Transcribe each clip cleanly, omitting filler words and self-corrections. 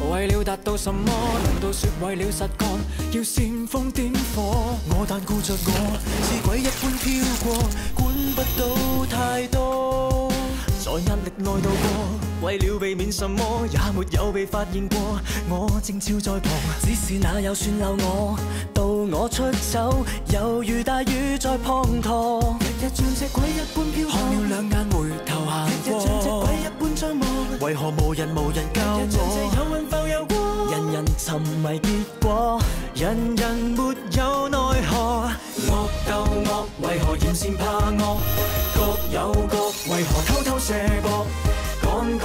為了達到什麼？難道說為了實幹要煽風點火？我但顧着我，似鬼一般飄過，管不到太多。在壓力內度過，為了避免什麼，也沒有被發現過。我正照在旁，只是那有算漏我？到我出走，猶如大雨在滂沱。日日像隻鬼一般飄，看了兩眼回頭行過。日日像隻鬼一般張望，為何無人教我？日日像隻有運浮遊過，人人沉迷結果，人人沒有奈何。惡鬥惡，為何嫌善怕惡？各有各，為何偷偷射博？趕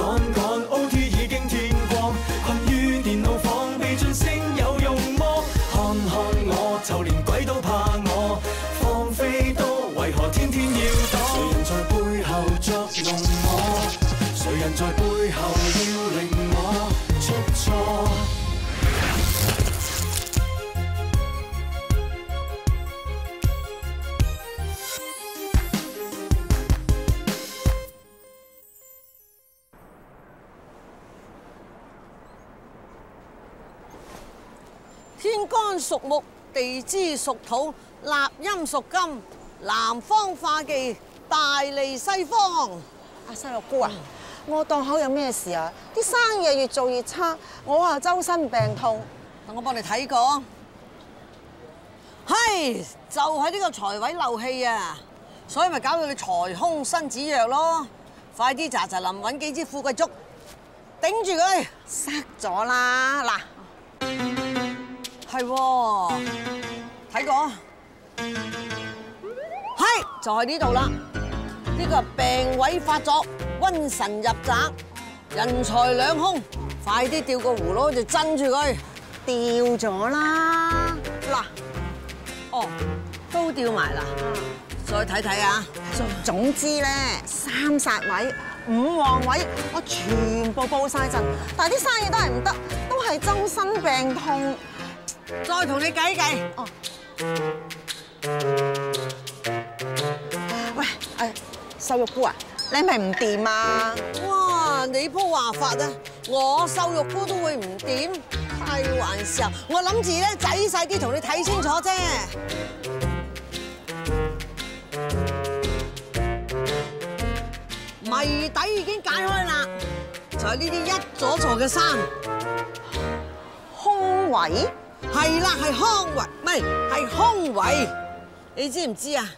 ，OT 已經天光，困於電腦房，被晉升有用麼？看我，就連鬼都怕我，放飛都為何天天要躲？誰人在背後作弄我？誰人在背後要令我出錯？天干屬木，地支屬土，納音屬金，南方化忌，大利西方。阿細路姑啊，我檔口有咩事啊？啲生意越做越差，我啊周身病痛。等我幫你睇過。係，就係呢個財位漏氣啊，所以咪搞到你財空身子弱咯。快啲喳臨揾幾支富貴竹，頂住佢。塞咗啦，嗱。係喎，睇過，係就係呢度啦。呢個係病位發作，瘟神入宅，人財兩空。快啲吊個葫蘆就鎮住佢。掉咗啦，嗱，哦，都吊埋啦。再睇睇啊。總之咧，3煞位、5旺位，我全部報晒陣，但係啲生意都係唔得，都係周身病痛。再同你計計。哦。喂，瘦肉姑啊，你係咪唔掂啊？哇，你鋪話法啊，我瘦肉姑都會唔掂？開玩笑，我諗住咧仔細啲同你睇清楚啫。謎底已經解開啦，就係呢啲一左錯嘅山。空位？係啦，係康位，唔係空位。你知唔知啊？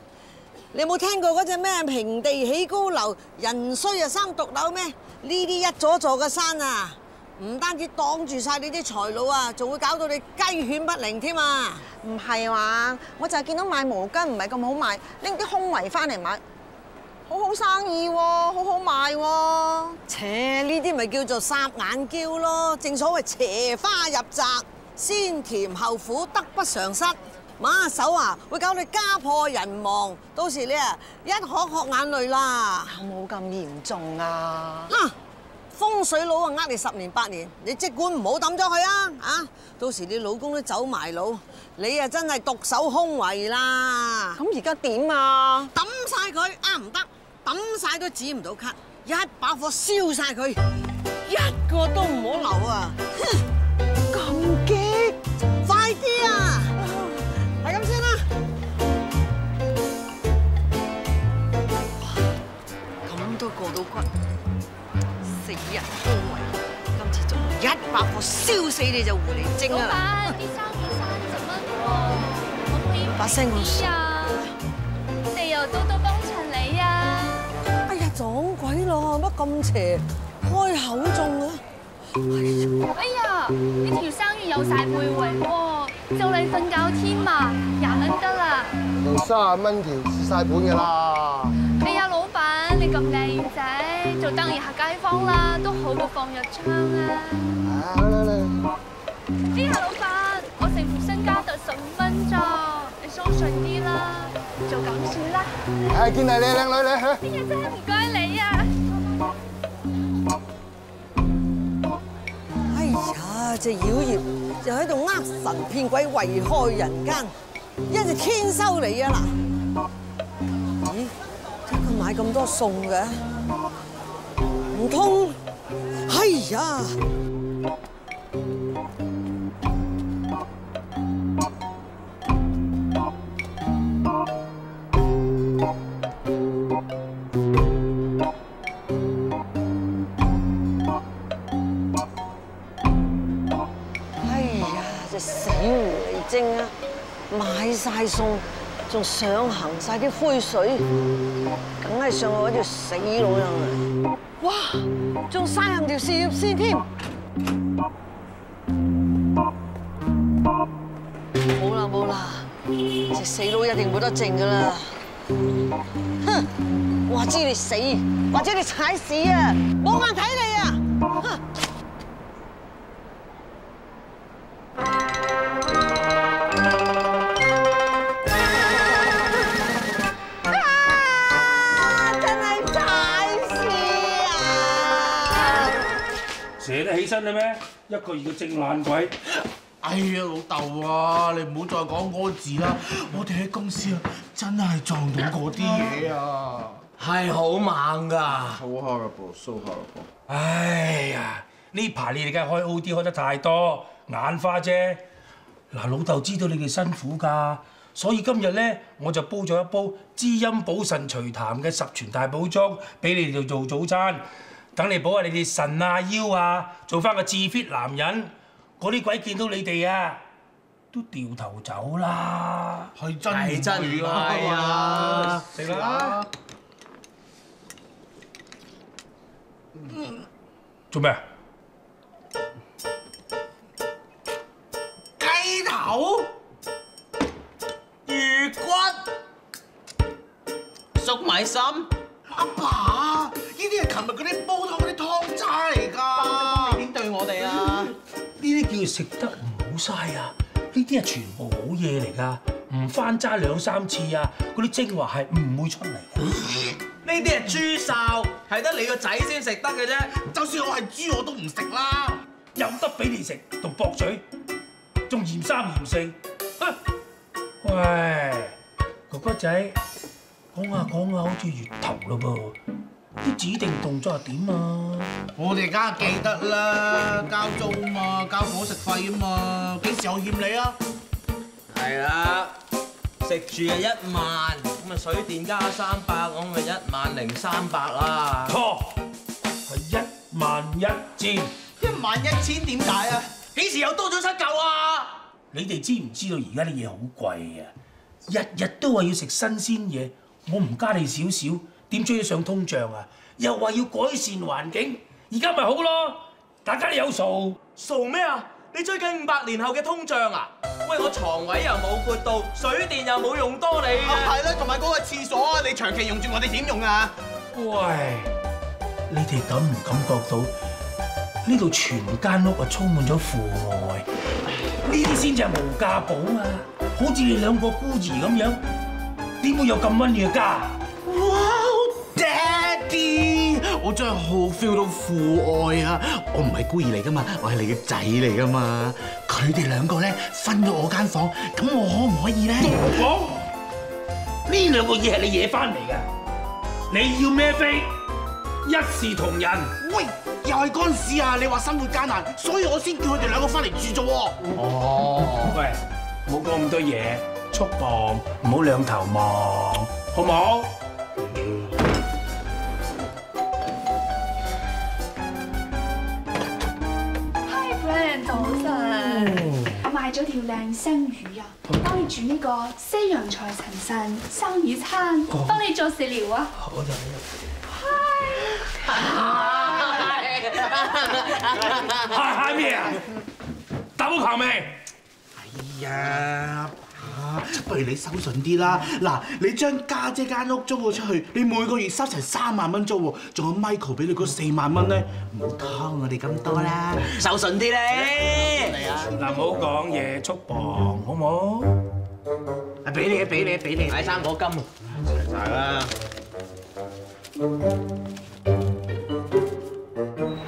你有冇聽過嗰隻咩平地起高樓，人衰啊生毒瘤咩？呢啲一左座嘅山啊，唔單止擋住晒你啲財路啊，仲會搞到你雞犬不寧添啊！唔係話，我就係見到買毛巾唔係咁好賣，拎啲空圍翻嚟買，好好生意喎，好好賣喎。切，呢啲咪叫做霎眼嬌咯，正所謂斜花入宅。先甜後苦，得不償失。馬手啊，會搞你家破人亡，到時你啊一殼殼眼淚啦。冇咁嚴重啊！嗱，風水佬啊呃你10年8年，你即管唔好抌咗佢啊！啊，到時你老公都走埋佬，你啊真係獨守空圍啦。咁而家點啊？抌晒佢啊唔得，抌晒都止唔到咳，一把火燒晒佢，一個都唔好留啊！咁激，快啲啊！係咁先啦。咁都過到骨，死人空位，今次仲一把火燒死你就狐狸精啊！老闆，啲生意30蚊喎，可唔可以把聲咁傻啊？地又多多幫襯你啊！哎呀，撞鬼咯，乜咁邪，開口中啊！哎呀，呢條生意有晒背圍喎，就嚟瞓覺添嘛，20蚊得啦。用30蚊條蝕晒本㗎啦。哎呀，老闆你咁靚仔，做生意客街坊啦，都好過放藥倉啊。嚟。哎呀，老闆，我成副身家得15蚊咋，你相信啲啦，做咁算啦。唉，見係你靚女你去。哎呀，真係唔該你啊！哎呀，隻妖孽又喺度呃神騙鬼，危害人間，一隻天收嚟啊嗱！咦，點解佢買咁多餸嘅？唔通？哎呀！死狐狸精啊！買晒餸，仲上行晒啲灰水，梗係上去揾條死老人嚟！哇，仲曬行條事業線添！冇啦冇啦，隻死佬一定冇得剩噶啦！哼，話知你死，或者你踩屎啊！冇眼睇你啊！哼！寫得起身啦咩？一個二個正爛鬼！哎呀，老豆啊，你唔好再講嗰個字啦！我哋喺公司啊，真係撞到嗰啲嘢啊！係好猛㗎！好 horrible， so horrible。哎呀，呢排你哋梗係開 OT 開得太多，眼花啫。嗱，老豆知道你哋辛苦㗎，所以今日咧我就煲咗一煲滋陰補腎除痰嘅十全大補粥俾你哋做早餐。等你補下你哋腎啊腰啊，做翻個自 fit 男人。嗰啲鬼見到你哋啊，都掉頭走啦。係真係真係啊！食啦！做咩？雞頭、魚骨、粟米心。阿爸，呢啲係琴日嗰啲煲湯嗰啲湯渣嚟㗎！你點對我哋啊？呢啲叫食得唔好嘥啊！呢啲係全部好嘢嚟㗎，唔翻渣2、3次啊，嗰啲精華係唔會出嚟嘅。呢啲係豬哨，係得你個仔先食得嘅啫。就算我係豬，我都唔食啦！有得俾你食，仲駁嘴，仲嫌三嫌四。喂，哥哥仔，講下講下好似月頭咯噃，啲指定動作係點啊？我哋梗係記得啦，交租啊嘛，交伙食費啊嘛，幾時有欠你啊？係啦，食住啊1萬，咁啊水電加300，咁咪10300啦。錯，係11000。11000點解啊？幾時有多咗7嚿啊？你哋知唔知道而家啲嘢好貴啊？日日都話要食新鮮嘢，我唔加你少少，點追得上通脹啊？又話要改善環境，而家咪好咯，大家都有數。數咩啊？你追緊500年後嘅通脹啊？喂，我床位又冇闊到，水電又冇用多你嘅。係啦，同埋嗰個廁所啊，你長期用住我哋點用啊？喂，你哋感唔感覺到呢度全間屋啊充滿咗父愛？呢啲先至係無價寶啊！好似你兩個孤兒咁樣，點會有咁溫暖嘅家？哇 ，Daddy， 我真係好 feel 到父愛啊！我唔係孤兒嚟噶嘛，我係你嘅仔嚟噶嘛。佢哋兩個咧分咗我間房，咁我可唔可以咧？講呢兩個嘢係你惹翻嚟㗎，你要孭飛，一視同仁。喂，又係嗰陣時啊！你話生活艱難，所以我先叫佢哋兩個翻嚟住啫喎。哦，喂，唔好講咁多嘢，束縛，唔好兩頭望，好唔好？Hi friend，早晨。我買咗條靚生魚啊，幫你煮呢個西洋菜陳腎生魚餐，幫你做食療啊。好就嗨咩啊？打煲球未？哎呀，不如你收順啲啦！嗱，你將家姐間屋租咗出去，你每個月收成3萬蚊租喎，仲有 Michael 俾你嗰4萬蚊咧，唔好貪我哋咁多啦，收順啲咧。嚟啊！嗱，唔好講嘢，束縛，好唔好？啊，俾你啊，俾你，買生果金啊！齊晒啦！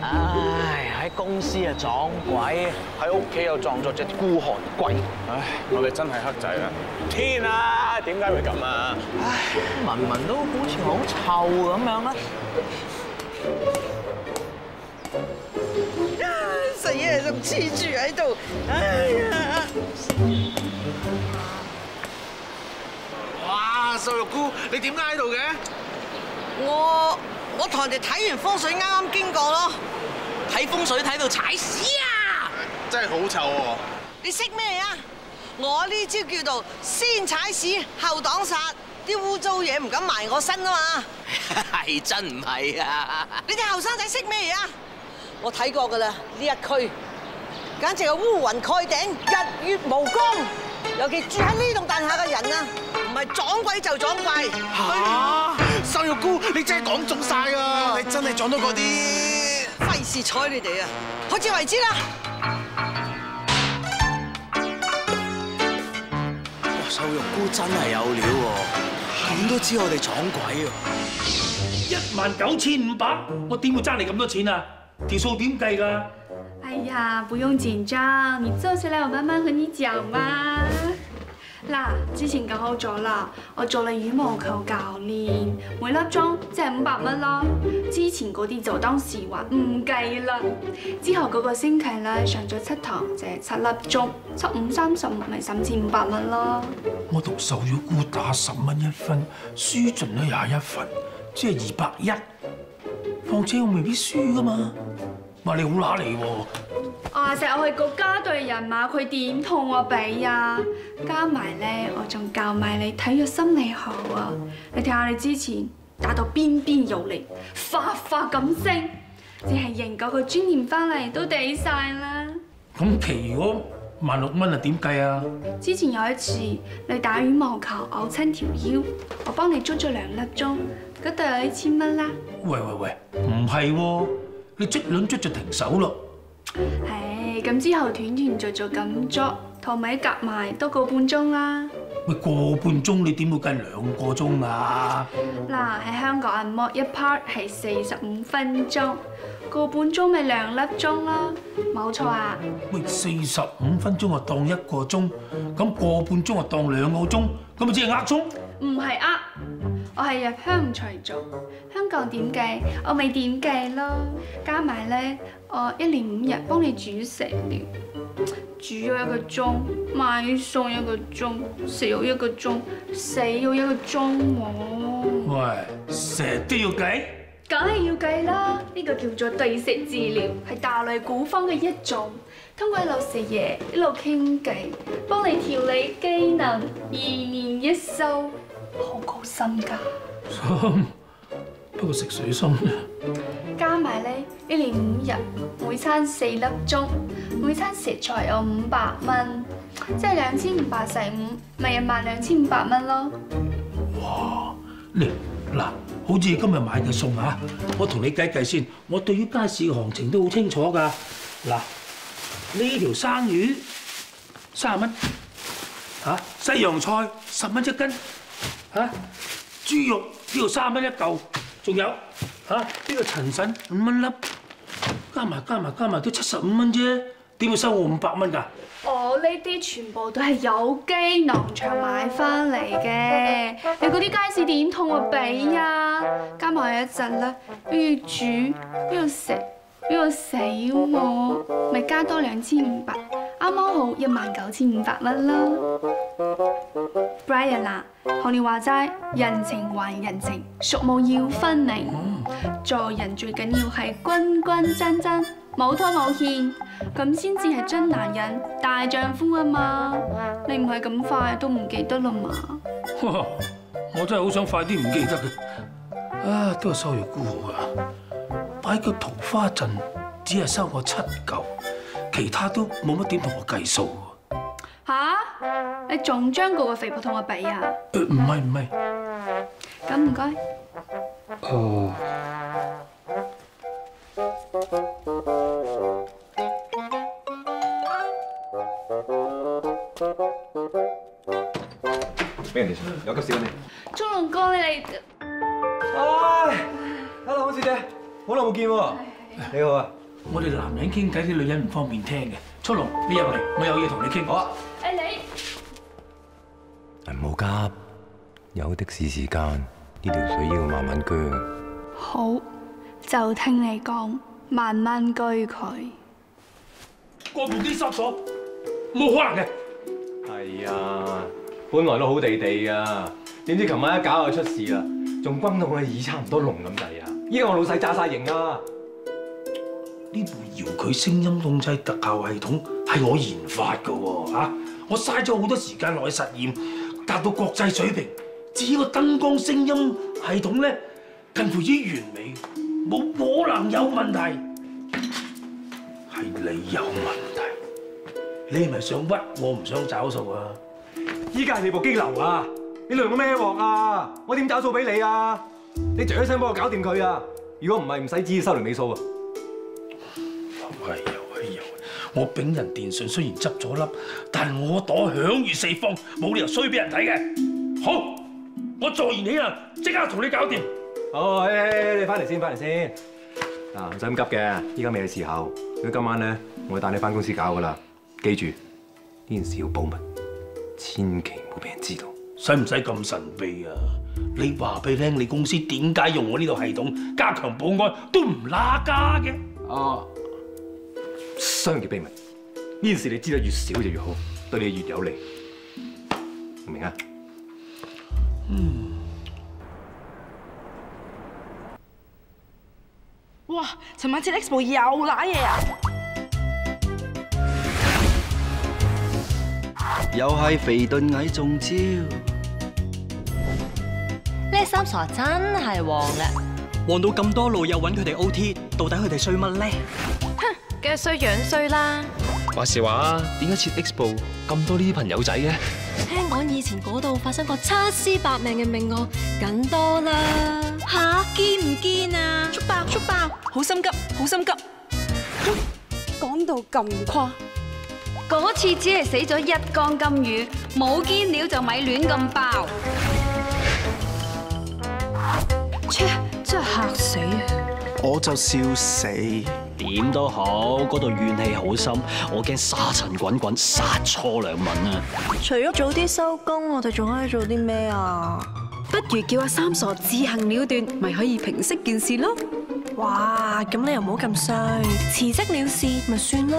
唉，喺公司啊撞鬼，喺屋企又撞咗隻孤寒鬼。唉，我哋真係黑仔啦！天啊，點解會咁啊？唉，聞都好似好臭咁樣啦。死死啊，仲黐住喺度，哎呀！哇，瘦肉菇，你點解喺度嘅？我同人哋睇完風水啱啱經過咯。睇風水睇到踩屎啊！真係好臭喎！你識咩啊？我呢招叫做先踩屎後擋煞，啲污糟嘢唔敢埋我身啊嘛！係真唔係啊？你哋後生仔識咩啊？我睇過㗎啦，呢一區簡直係烏雲蓋頂，日月無光。尤其住喺呢棟大廈嘅人啊，唔係撞鬼就撞怪。嚇！瘦肉菇，你真係講中晒啊！你真係撞到嗰啲，費事睬你哋啊！開始為止啦！哇！瘦肉菇真係有料喎，咁都知我哋撞鬼喎。19500，我點會爭你咁多錢啊？條數點計㗎？哎呀，不用緊張，你坐下來，我慢慢和你講嘛。嗱，之前講好咗啦，我做你羽毛球教練，每粒鐘即係500蚊啦。之前嗰啲就當時話唔計啦。之後嗰個星期咧上咗7堂，就係7粒鐘，75、35咪3500蚊啦。我同瘦肉菇打10蚊1分，輸盡咗21分，即係210。況且我未必輸㗎嘛。話你好揦嚟喎！啊，成日我係國家隊人嘛，佢點同我比啊？加埋咧，我仲教埋你體育心理學啊！你睇下你之前打到邊邊有力，發咁升，淨係贏嗰個尊嚴翻嚟都抵晒啦！咁其餘嗰16,000蚊啊點計啊？之前有一次你打羽毛球拗親條腰，我幫你捉咗2粒鐘，嗰度有1000蚊啦！喂，唔係喎，你捽兩捽就停手咯。唉，咁之後斷續咁捉，同尾夾埋都個半鐘啦。喂，個半鐘你點會計2個鐘啊？嗱，喺香港按摩一 part 係45分鐘，個半鐘咪2粒鐘啦，冇錯啊。喂，45分鐘就當1個鐘，咁個半鐘就當2個鐘，咁咪即係呃鐘？唔係呃，我係入鄉隨俗，香港點計，我咪點計咯。加埋咧，我1年5日幫你煮食療，煮咗1個鐘，買餸1個鐘，食咗1個鐘，死咗1個鐘喎。喂，成日都要計？梗係要計啦，呢個叫做對食治療，係大類古方嘅一種。通過一路食嘢，一路傾偈，幫你調理機能，2年1修，好高深㗎。心，不過食水深啫。加埋咧，1年5日，每餐4粒鐘，每餐食材有500蚊，即係2500乘5，咪12500蚊咯。哇！你嗱，好似今日買嘅餸啊，我同你計計先。我對於街市嘅行情都好清楚㗎。嗱，呢條生魚30蚊，嚇西洋菜10蚊1斤，嚇豬肉呢度3蚊1嚿，仲有嚇呢個陳腎5蚊粒，加埋都75蚊啫，點會收我500蚊㗎？我呢啲全部都係有機農場買翻嚟嘅，你嗰啲街市點同我比啊？加埋一陣咧，都要煮，都要食，都要死喎，咪加多2500，啱啱好19500蚊啦。Brian 啊，學你話齋，人情還人情，屬務要分明。做人最緊要係君君真真，冇拖冇欠，咁先至係真男人、大丈夫啊嘛！你唔係咁快都唔記得啦嘛？哇！我真係好想快啲唔記得嘅，啊都係瘦肉菇好啊！擺個桃花陣只係收我7嚿，其他都冇乜點同我計數喎。吓？你仲將嗰個肥婆同我比啊？唔係。咁唔該。哦。俾人哋有急事揾你。鐘龍哥你嚟。唉 ，Hello 小姐，好耐冇見喎。你好啊。我哋男人傾偈，啲女人唔方便聽嘅。速龍，你入嚟，我有嘢同你傾。好啊。誒你。唔好急，有的是時間，呢條水要慢慢鋸。好，就聽你講，慢慢鋸佢。過部機失咗，冇可能嘅。係啊，本來都好地地啊，點知琴晚一搞就出事啦，仲轟到我耳差唔多聾咁滯啊！依家我老細炸晒型啊！呢部遙距聲音控制特效系統係我研發㗎喎嚇，我嘥咗好多時間落去實驗，達到國際水平。至於個燈光聲音系統咧，近乎於完美，冇可能有問題。係你有問題，你係咪想屈我唔想找數啊？依家係你部機流啊！你量咗咩鑊啊？我點找數俾你啊？你著一聲幫我搞掂佢啊！如果唔係，唔使旨意收條尾數啊！又係，我炳人電訊雖然執咗粒，但係我朵享譽四方，冇理由衰俾人睇嘅。好，我坐完起啦，即刻同你搞掂。好，你翻嚟先。嗱，唔使咁急嘅，依家未係時候。如果今晚咧，我會帶你翻公司搞噶啦。記住，呢件事要保密，千祈唔好俾人知道。使唔使咁神秘啊？你話俾你聽，你公司點解用我呢套系統加強保安都唔拉家嘅？商業秘密，呢件事你知得越少就越好，對你越有利，明唔明啊？哇！尋晚接 Expo 又瀨嘢啊！又係肥頓蟻中招。呢三傻真係旺啦！旺到咁多路又揾佢哋 OT， 到底佢哋衰乜咧？哼，梗係衰樣衰啦！話時話啊，點解設 Expo 咁多呢啲朋友仔嘅？聽講以前嗰度發生過七屍百命嘅命案，緊多啦！吓，堅唔堅啊？速爆！好心急！講到咁誇，嗰次只係死咗1缸金魚，冇堅料就咪亂咁爆。切，真係嚇死啊！我就笑死。點都好，嗰度怨氣好深，我驚沙塵滾滾，殺錯良民啊！除咗早啲收工，我哋仲可以做啲咩啊？不如叫阿三傻自行了斷，咪可以平息件事咯。哇，咁你又唔好咁衰，辭職了事咪算咯。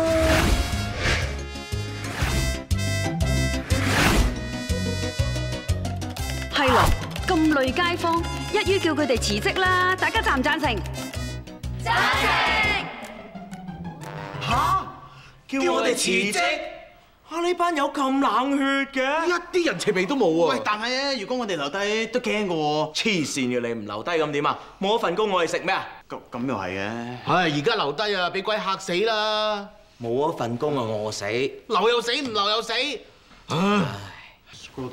係咯，咁累街坊，一於叫佢哋辭職啦！大家贊唔贊成？贊成！嚇！叫我哋辭職？啊！呢班友咁冷血嘅，一啲人情味都冇喎。喂，但係咧，如果我哋留低都驚嘅喎。黐線嘅你唔留低咁點啊？冇咗份工我哋食咩啊？咁又係嘅。唉，而家留低啊，俾鬼嚇死啦！冇咗份工啊，餓死。留又死，唔留又死。唉。喂！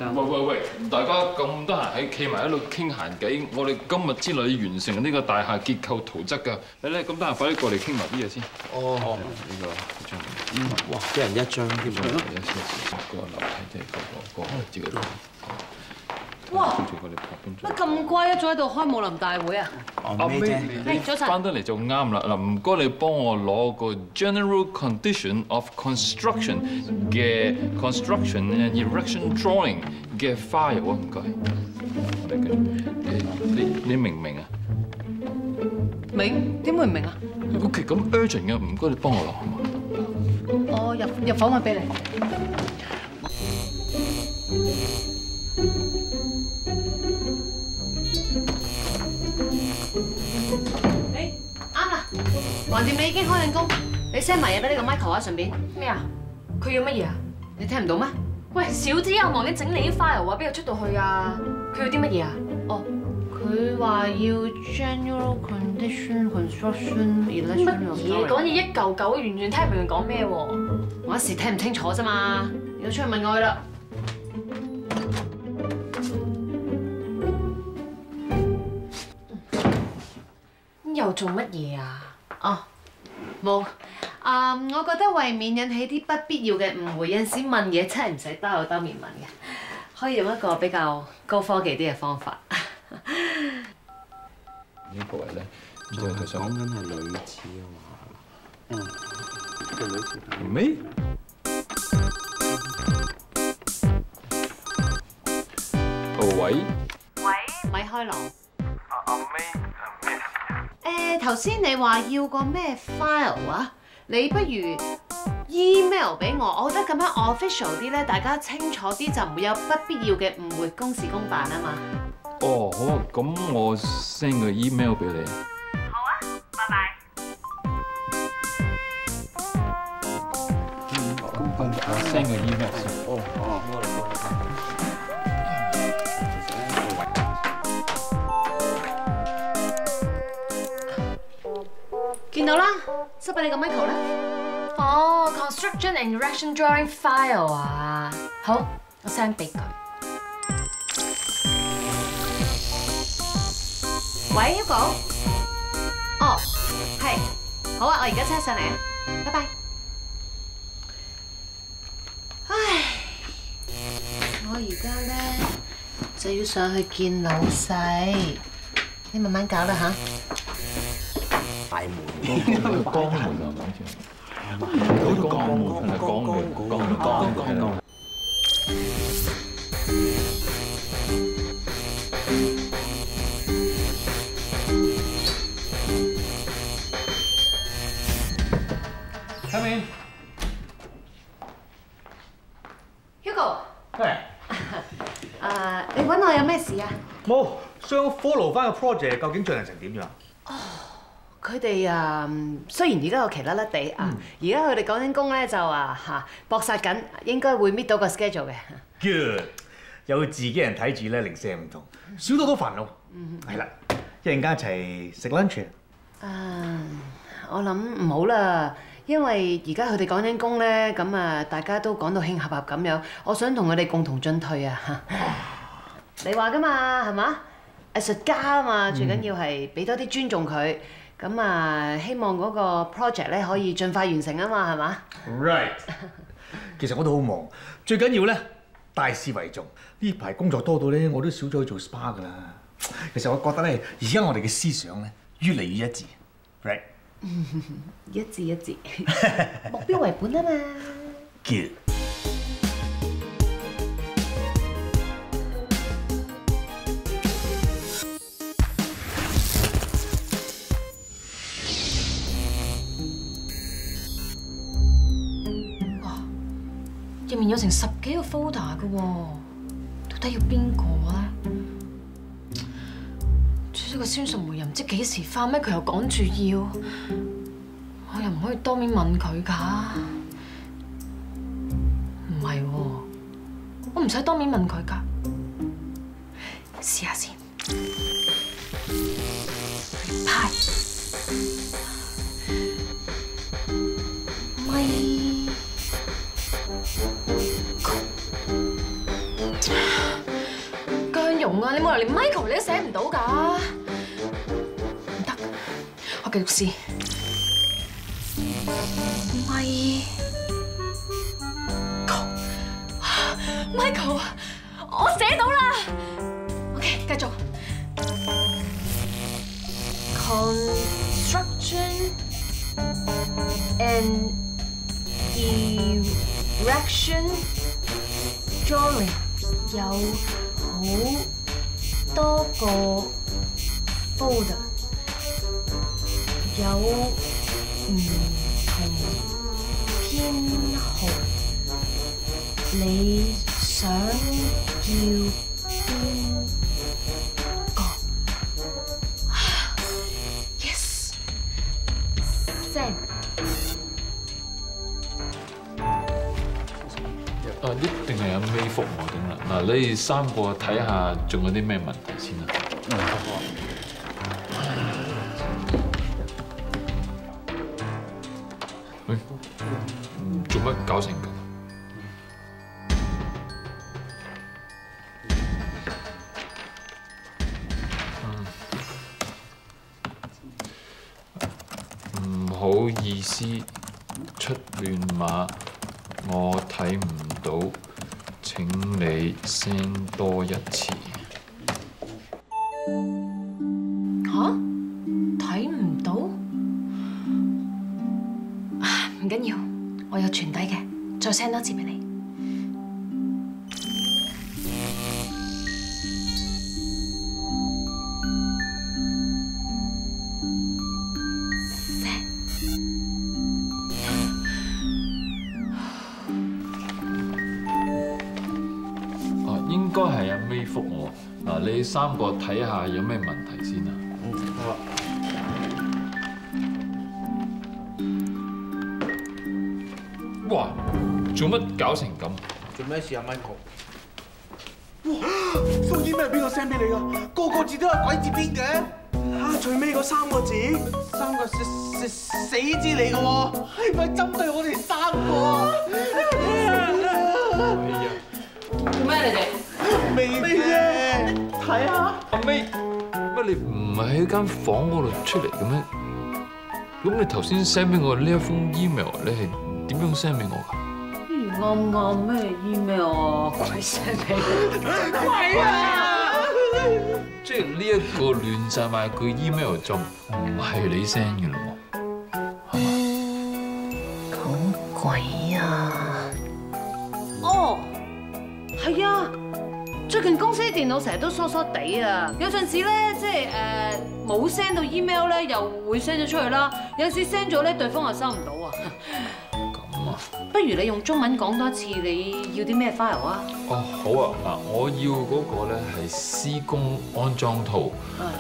大家咁得閒喺企埋喺度傾閒偈，我哋今日之內要完成呢個大廈結構圖則㗎。你咧咁得閒，快啲過嚟傾埋啲嘢先。哦，呢個張，哇！一人一張添啊！個樓梯即係個自己。哇！乜咁乖啊？仲喺度開武林大會啊？阿 May，你翻得嚟就啱啦。嗱，唔該你幫我攞個 General Condition of Construction 嘅 Construction and Erection Drawing 嘅 file 啊，唔該。你明唔明啊？明？點會唔明啊？OK，咁 urgent 嘅，唔該你幫我攞好嘛？我入房揾俾你。橫掂你已經開緊工，你 send 埋嘢俾呢個 Michael 啊，順便咩啊？佢要乜嘢啊？你聽唔到咩？喂，小子又忙，你整理啲 file 啊，邊度出到去啊？佢要啲乜嘢啊？哦，佢話要 general condition construction election 乜嘢？講嘢一嚿嚿，完全聽唔明佢講咩喎？我一時聽唔清楚啫嘛，你都出去問我去啦。又做乜嘢啊？哦，冇。我覺得為免引起啲不必要嘅誤會，有陣時問嘢真係唔使兜口兜面問嘅，可以用一個比較高科技啲嘅方法。呢個位咧，就係講緊係女子啊嘛。呢個女子。咩？喂？咪開朗。阿 May。頭先你話要個咩 file 啊？你不如 email file 俾我，我覺得咁樣 official 啲咧，大家清楚啲就唔會有不必要嘅誤會，公事公辦啊嘛。哦，好啊，咁我 send 個 email 俾你。好啊，拜拜。我 send 個 email 先。見到啦，塞俾你個 Michael 啦。哦 ，construction and erection drawing file 啊，好，我 send 俾佢。喂 ，Hugo。哦，係，好啊，我而家車上嚟啊，拜拜。唉，我而家咧就要上去見老細，你慢慢搞啦嚇。大門，江門啊，講住。江門。Come in。Hugo。係。你揾我有咩事啊？冇，想 follow 翻個 project 究竟進行成點樣？佢哋雖然而家有期甩甩地啊，而家佢哋講緊工咧就搏殺緊，應該會搣到個 schedule 嘅。Good， 有自己人睇住咧，零舍唔同，少到都煩惱。係啦，一陣間一齊食 lunch。我諗唔好啦，因為而家佢哋講緊工咧，咁大家都講到興合合咁樣，我想同佢哋共同進退啊！你話㗎嘛，係嘛？藝術家啊嘛，最緊要係俾多啲尊重佢。咁希望嗰個 project 咧可以盡快完成啊嘛，係嘛 ？Right。其實我都好忙，最緊要咧大事為重。呢排工作多到咧，我都少咗去做 SPA 㗎啦。其實我覺得咧，而家我哋嘅思想咧越嚟越一致 ，right？ 一致，目標為本啊嘛。Good。入面有成10幾個 folder 嘅喎，到底要邊個咧？至於個孫淑梅又唔知幾時翻，咩佢又趕住要，我又唔可以當面問佢㗎。唔係喎，我唔使當面問佢㗎，試下先。派咪。姜蓉啊，你冇理由連 Michael 你都寫唔到㗎，唔得，我繼續試。Michael， 我寫到啦。OK， 繼續。Construction and erection drawing 有好多個 folder， 有唔同編號，你想要邊個 ？Yes， send。呢定係阿 May 覆我定啦。嗱，你哋3個睇下仲有啲咩問題先啦。喂，做乜搞成咁？唔好意思，出亂碼。我睇唔到，請你 send 多一次。睇唔到？唔緊要，我有傳底嘅，再 send 多次俾你。該係阿 May 覆我。嗱，你3個睇下有咩問題先啊。好啊。哇！做乜搞成咁？做咩事啊 ，Michael？ 哇！封 email 邊個 send 俾你㗎？個個字都有鬼字邊嘅。嚇，最尾嗰3個字，3個死字嚟嘅喎，係咪針對我哋3個啊？做咩你哋？未啫，睇下。阿 May，乜你唔係喺間房嗰度出嚟嘅咩？咁你頭先 send 俾我呢一封 email， 你係點樣 send 俾我㗎？啱咩 email 啊？鬼 send 俾你？鬼啊！即係呢一個亂晒埋句 email 就唔係你 send 嘅咯喎，係嘛？講鬼啊！哦，係啊！最近公司啲電腦成日都疏疏地啊，有陣時咧即係冇 send 到 email 咧，又會 send 咗出去啦。有陣時 send 咗咧，對方又收唔到啊。咁啊？不如你用中文講多次，你要啲咩 file 啊？哦，好啊，嗱，我要嗰個咧係施工安裝圖，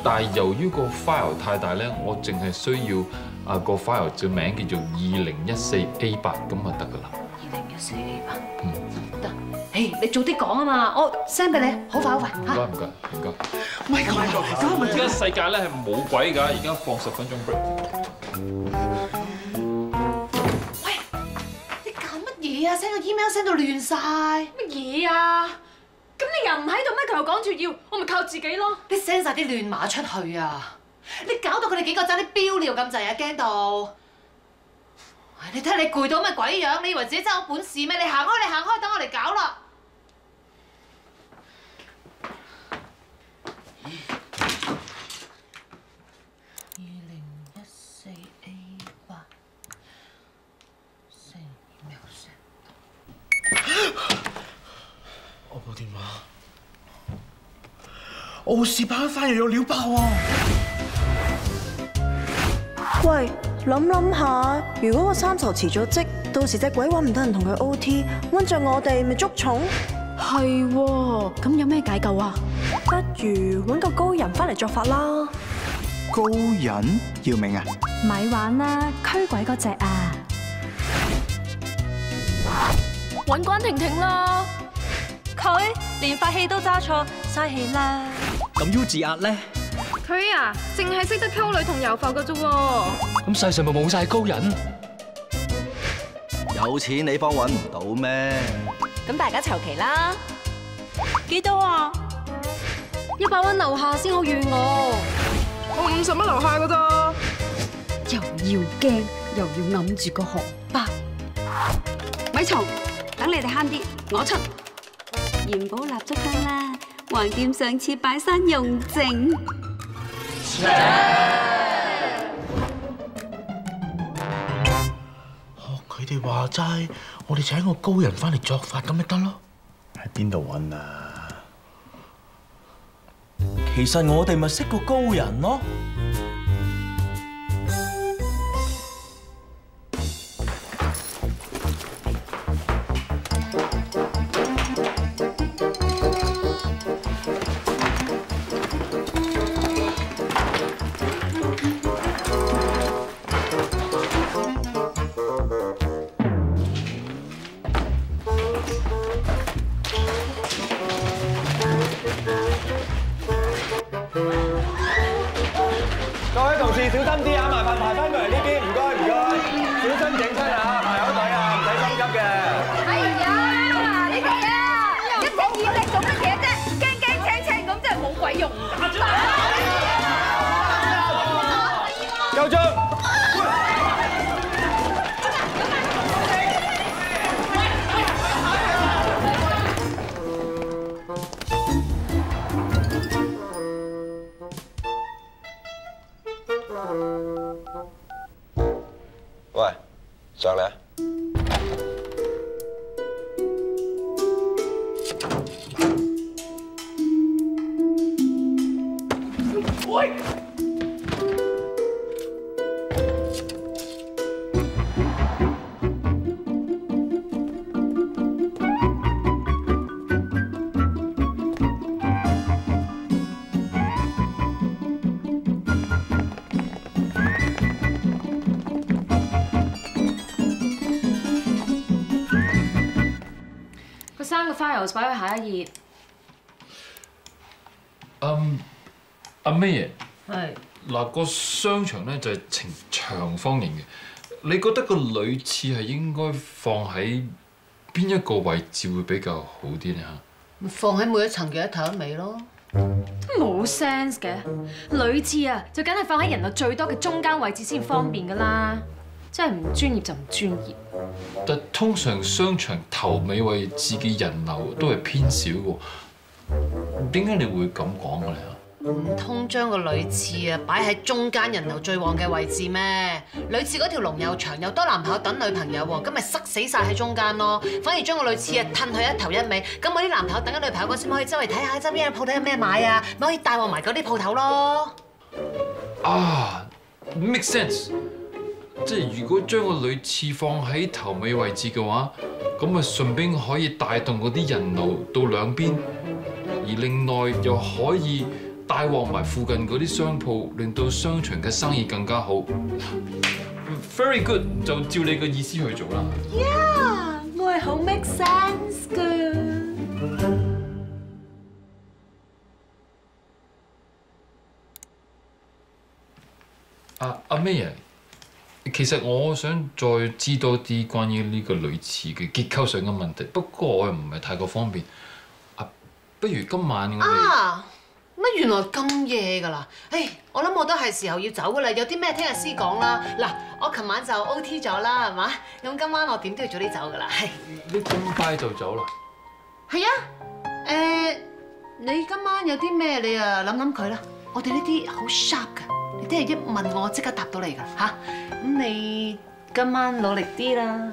但係由於個 file 太大咧，我淨係需要個 file 嘅名叫做2014A8咁就得㗎啦。2014A8，得。誒，你早啲講啊嘛，我 send 俾你，好快好快嚇。唔該。Michael， 而家世界咧係冇鬼㗎，而家放10分鐘 break。喂，你搞乜嘢啊 ？send 個 email send 到亂晒。乜嘢啊？咁你又唔喺度咩？佢又講住要，我咪靠自己咯。你 send 晒啲亂碼出去啊！你搞到佢哋幾個爭啲飆尿咁滯啊！驚到。你睇下你攰到乜鬼樣？你以為自己真係有本事咩？你行開，等我嚟搞啦！我部電話，我試班翻又有料爆啊！喂，諗下，如果個三傻辭咗職，到時隻鬼揾唔得人同佢 OT， 揾着我哋咪捉蟲。係喎，咁有咩解救啊？不如揾個高人翻嚟作法啦。高人？耀明啊？咪玩啦，驅鬼嗰隻啊！揾關婷婷啦，佢連法器都揸錯，嘥氣啦。咁 U 字壓咧？佢啊，淨係識得溝女同遊浮嘅啫喎。咁世上咪冇晒高人？有錢你方揾唔到咩？咁大家籌期啦，幾多啊？100蚊樓下先好預我。我50蚊樓下㗎咋？又要驚，又要揞住個荷包。咪嘈，等你哋慳啲，我出。元寶蠟燭香啦，橫掂上次拜山用剩。佢哋話齋，我哋請個高人翻嚟作法咁咪得咯。喺邊度揾啊？其實我哋咪識個高人咯。各位同事小心啲啊！麻煩排翻過嚟呢邊，唔該，小心整親啊！排好隊啊，唔使心急嘅。哎呀，你哋啊，一直以力做乜嘢啫？驚驚青青咁真係冇鬼用㗎。夠鐘。喂，上嚟啊！喂！ 3個 files 擺喺下一頁。阿 May 係。嗱，個商場咧就係呈長方形嘅，你覺得個女廁係應該放喺邊一個位置會比較好啲咧嚇？咪放喺每一層嘅一頭一尾咯。冇 sense 嘅，女廁啊就梗係放喺人流最多嘅中間位置先方便㗎啦。真係唔專業就唔專業。但通常商場頭尾位置嘅人流都係偏少嘅，點解你會咁講嘅咧？唔通將個女廁啊擺喺中間人流最旺嘅位置咩？女廁嗰條龍又長又多男朋友等女朋友喎，咁咪塞死晒喺中間咯。反而將個女廁啊褪去一頭一尾，咁我啲男朋友等緊女朋友嗰時咪可以周圍睇下周邊嘅鋪頭有咩買啊，咪可以帶旺埋嗰啲鋪頭咯。啊 ，make sense。即係如果將個女廁放喺頭尾位置嘅話，咁咪順便可以帶動嗰啲人流到兩邊，而另外又可以帶旺埋附近嗰啲商鋪，令到商場嘅生意更加好。Very good， 就照你嘅意思去做啦。Yeah， 我係好 make sense 㗎。阿 May， 其實我想再知多啲關於呢個女廁嘅結構上嘅問題，不過我又唔係太過方便。不如今晚我哋乜原來咁夜㗎啦？我諗我都係時候要走㗎啦，有啲咩聽日先講啦。嗱，我琴晚就 OT 咗啦，係嘛？咁今晚我點都要早啲走㗎啦。你咁快就走啦？係啊，你今晚有啲咩你啊諗佢啦。我哋呢啲好 sharp 㗎，你聽日一問我即刻答到你㗎嚇。咁你今晚努力啲啦。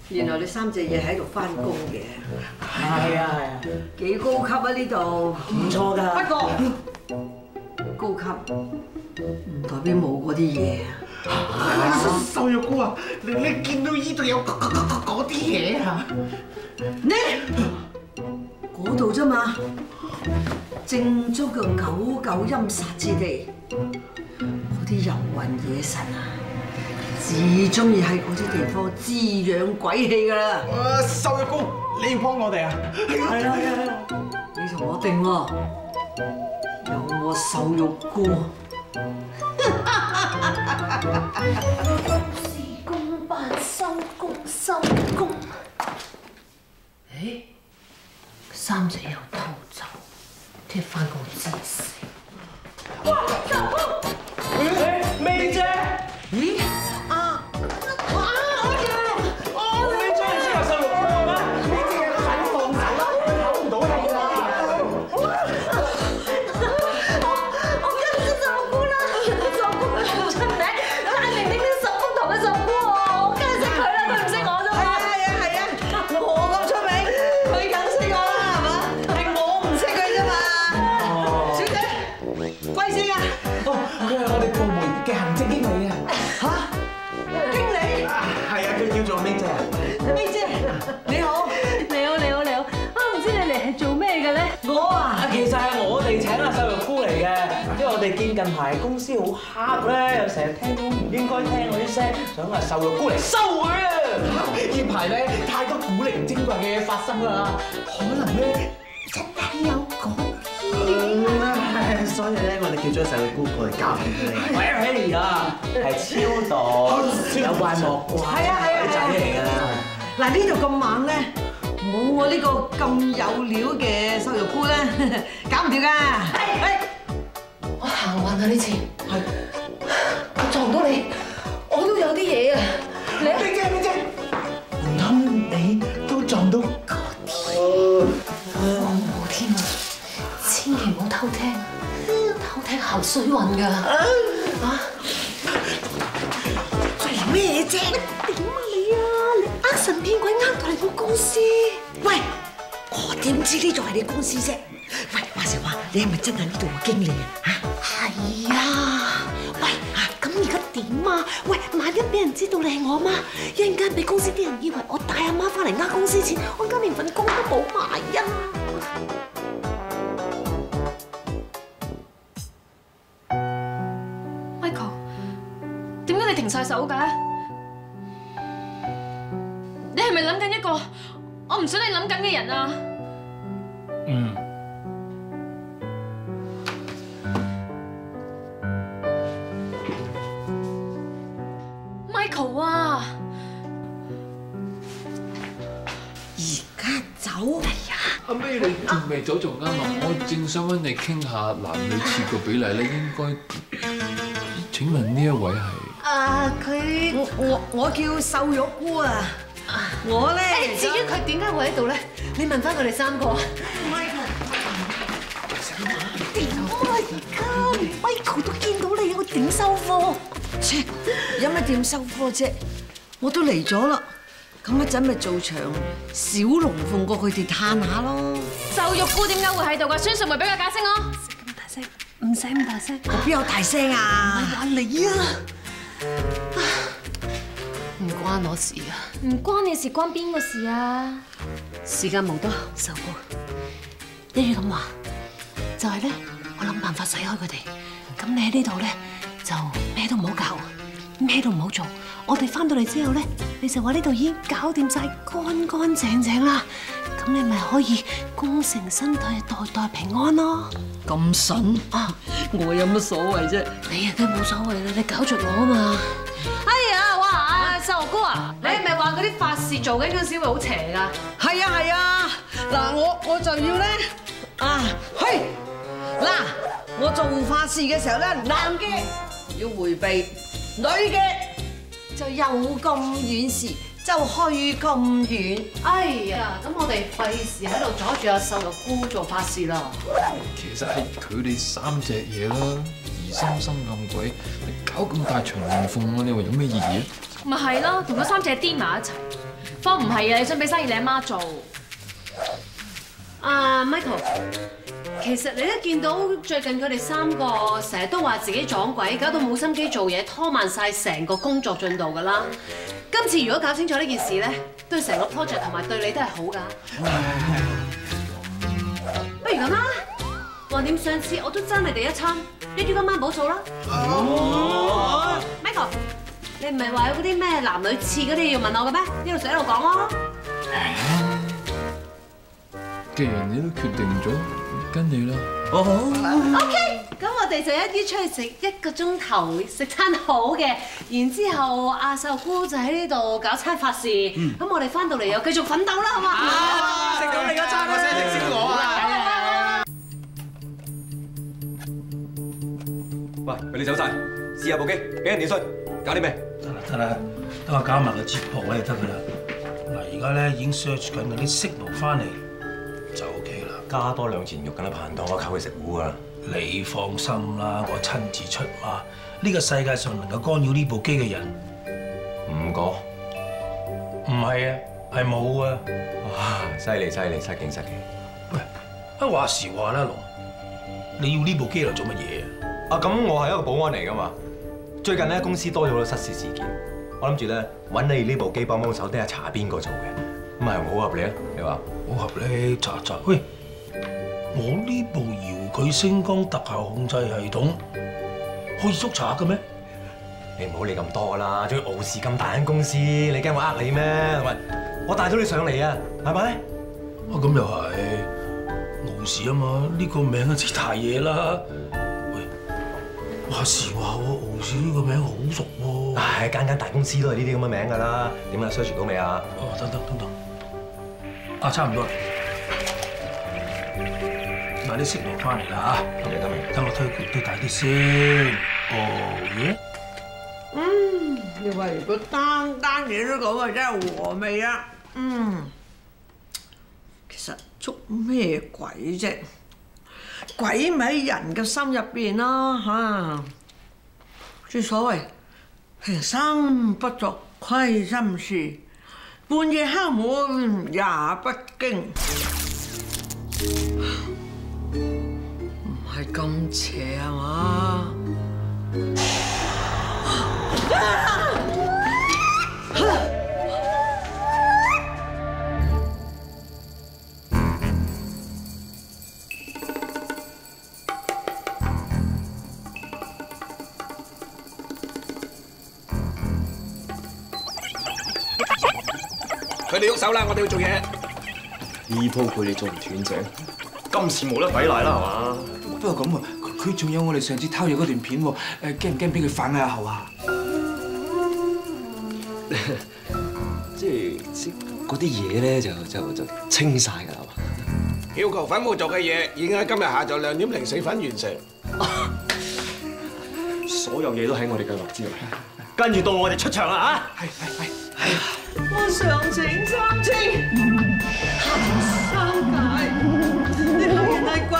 原來你3隻嘢喺度翻工嘅。係啊，幾高級啊呢度。唔錯㗎。不過高級唔代表冇嗰啲嘢啊。瘦肉菇啊，你見到呢度有嗰啲嘢啊？呢嗰度啫嘛，正宗嘅99陰煞之地，嗰啲遊魂野神啊！至中意喺嗰啲地方滋養鬼氣㗎啦！瘦肉菇，你要幫我哋啊？係啊！你同我定喎，有我瘦肉菇。事公辦，收工收工。3隻又偷走，聽日翻工知死。哇！收工。May姐。咦？見近排公司好黑咧，又成日聽到唔應該聽嗰啲聲，想話瘦肉菇嚟收佢啊！呢排咧太多古靈精怪嘅嘢發生啦，可能咧真係有講嘢。所以咧，我哋叫咗瘦肉菇過嚟教訓你。喂呀，係超度，有怪莫怪，女仔嚟㗎啦。嗱呢度咁猛咧，冇我呢個咁有料嘅瘦肉菇咧，搞唔掂㗎。我行運啊呢次，我撞到你，我都有啲嘢啊！你啊，咩啫？唔通你都撞到嗰啲？我冇添啊！千祈唔好偷聽，偷聽後水運㗎。做咩啫？點啊你啊！你呃神騙鬼呃到嚟我公司？喂，我點知呢度係你公司啫？喂，話時話，你係咪真係呢度嘅經理啊？係啊！喂，咁而家點啊？喂，萬一俾人知道你係我媽，一陣間俾公司啲人以為我帶阿媽翻嚟呃公司錢，我而家連份工都冇埋啊！Michael， 點解你停晒手嘅？你係咪諗緊一個我唔想你諗緊嘅人啊？Michael 啊！而家走？阿 May 你仲未走仲啱啊！我正想揾你傾下男女廁個比例咧，應該請問呢一位係？我叫瘦肉菇啊！我咧，至於佢點解會喺度咧？你問翻佢哋3個。點啊而家？Michael 都見到你，我點收貨？切，有乜點收貨啫？我都嚟咗啦，咁一陣咪做場小龍鳳過佢哋嘆下咯。瘦肉菇點解會喺度㗎？孫淑梅俾佢解釋我。咁大聲，唔使咁大聲。我邊有大聲啊？唔係話你啊！唔關我事啊！唔關你事，關邊個事啊？時間冇多，受過。一於咁話，就係咧，我諗辦法使開佢哋。咁你喺呢度咧，就咩都唔好搞，咩都唔好做。我哋翻到嚟之後咧，你就話呢度已經搞掂晒，乾乾淨淨啦。咁你咪可以功成身退，代代平安咯。咁筍啊！我有乜所謂啫？你啊梗冇所謂啦，你搞着我啊嘛。哎呀，哇！瘦肉菇啊，你係咪話嗰啲法事做緊嗰陣時會好邪㗎？係啊！嗱，我就要咧去嗱，我做法事嘅時候咧，男嘅要迴避，女嘅就有咁遠時就去咁遠。哎呀，咁我哋費事喺度阻住阿瘦肉菇做法事啦。其實係佢哋3隻嘢啦，疑心生暗鬼，你搞咁大場龍鳳，你話有咩意義啊？咪係咯，同嗰3隻癲埋一齊。方唔係啊，你想俾生意你阿媽做？Michael， 其實你都見到最近佢哋3個成日都話自己撞鬼，搞到冇心機做嘢，拖慢晒成個工作進度㗎啦。今次如果搞清楚呢件事咧，對成個 project 同埋對你都係好㗎。不如咁啦，橫掂上次我都爭你哋一餐，一於今晚補數啦。Michael， 你唔係話有嗰啲咩男女廁嗰啲要問我嘅咩？呢度寫一路講咯。既然你都決定咗，跟你啦。OK， 咁我哋就一於出去食1個鐘頭，食餐好嘅，然之後阿瘦菇就喺呢度搞餐法事，咁我哋翻到嚟又繼續奮鬥啦，好嘛？食到你嗰餐，我先食燒鵝啊！喂，佢哋走晒，試下部機，俾人電訊，搞啲咩？得啦，等我搞埋個接駁位就得噶啦。嗱，而家咧已經 search 緊嗰啲 signal 翻嚟，就 OK 啦。加多2錢肉緊啦，彭檔我靠佢食糊啊！你放心啦，我親自出馬。呢個世界上能夠干擾呢部機嘅人5個，唔係啊，係冇啊！哇，犀利，失敬。喂，話時話啦，龍，你要呢部機嚟做乜嘢啊？咁我係一個保安嚟噶嘛。最近咧公司多咗好多失事事件，我諗住咧揾你呢部機幫手，睇下查邊個做嘅，咁係好合理啊？你話好合理？查。喂，我呢部遙距星光特效控制系統可以捉賊嘅咩？你唔好理咁多啦，仲要傲視咁大間公司，你驚我呃你咩？係咪？我帶咗你上嚟啊，係咪？咁又係傲視啊嘛，呢個名啊似大嘢啦。喂，話時話喎，傲視呢個名好熟喎。唉，間大公司都係呢啲咁嘅名㗎啦。點啊 ？search 到未啊？等。啊，差唔多啦。買啲色羅翻嚟啦嚇。得未？等我推大啲先。耶！你話如果單嘢都講啊，真係和味啊！其實捉咩鬼啫？鬼咪喺人嘅心入邊啦嚇。正所謂平生不作虧心事，半夜敲門也不驚。咁邪係嘛？佢哋喐手啦，我哋要做嘢。呢鋪佢哋做唔斷正，今次冇得抵賴啦，係嘛？不過咁啊，佢仲有我哋上次偷嘢嗰段片喎，驚唔驚俾佢反嗌後啊？即係嗰啲嘢咧就清晒㗎啦嘛。要求粉務做嘅嘢已經喺今日下晝2點04分完成。所有嘢都喺我哋計劃之內。跟住到我哋出場啦嚇！係。我上情3清，下情3解，你係人係鬼，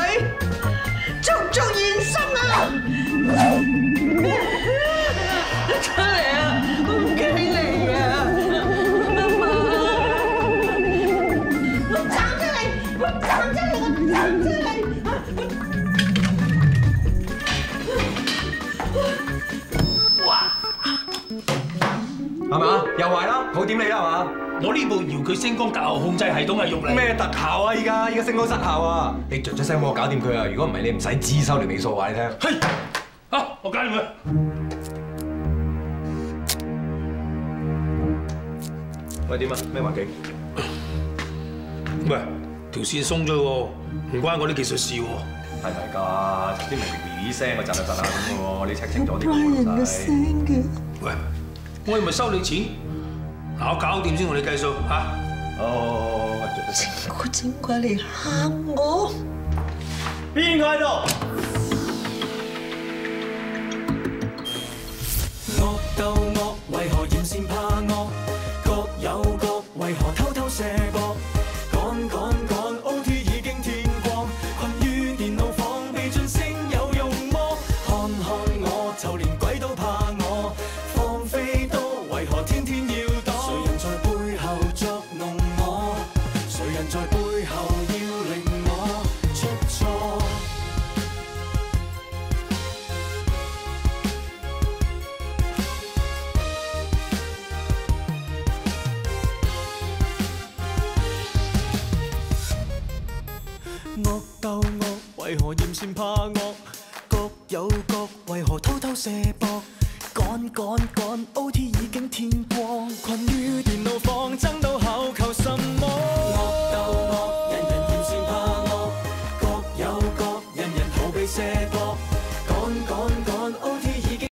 足足現身啊！出嚟啊！我唔驚你啊！我斬咗你！我斬咗你！我斬咗你！哇！係咪啊？又壞啦，好點你啦係嘛？我呢部遙距聲光特效控制系統係用嚟咩特效啊？依家聲光失效啊！你着咗聲幫我搞掂佢啊！如果唔係你唔使支收條尾數話你聽。係，啊，我搞掂佢。喂，點啊？咩環境？喂，條線鬆咗喎，唔關我啲技術事喎。係咪㗎？啲明明聲個窒下窒下咁嘅喎，你 check 清楚啲。人嘅聲嘅。喂，我係咪收你錢？嗱，我搞掂先，我哋計數嚇。哦，整鬼嚟嚇我！邊個喺度？惡鬥惡，為何嫌善怕惡？各有各，為何偷偷射博？趕趕趕 ，OT 已經天光，困於電腦房，未盡聲有用麼？看看我，就連鬼都怕我，放飛都為何天天要躲？誰人在背後作弄我？誰人在背後要令我出錯？惡鬥惡，為何嫌善怕惡？各有各，為何偷偷射博？趕趕趕 ，OT 已經天光，困於電腦房，爭到口求什麼？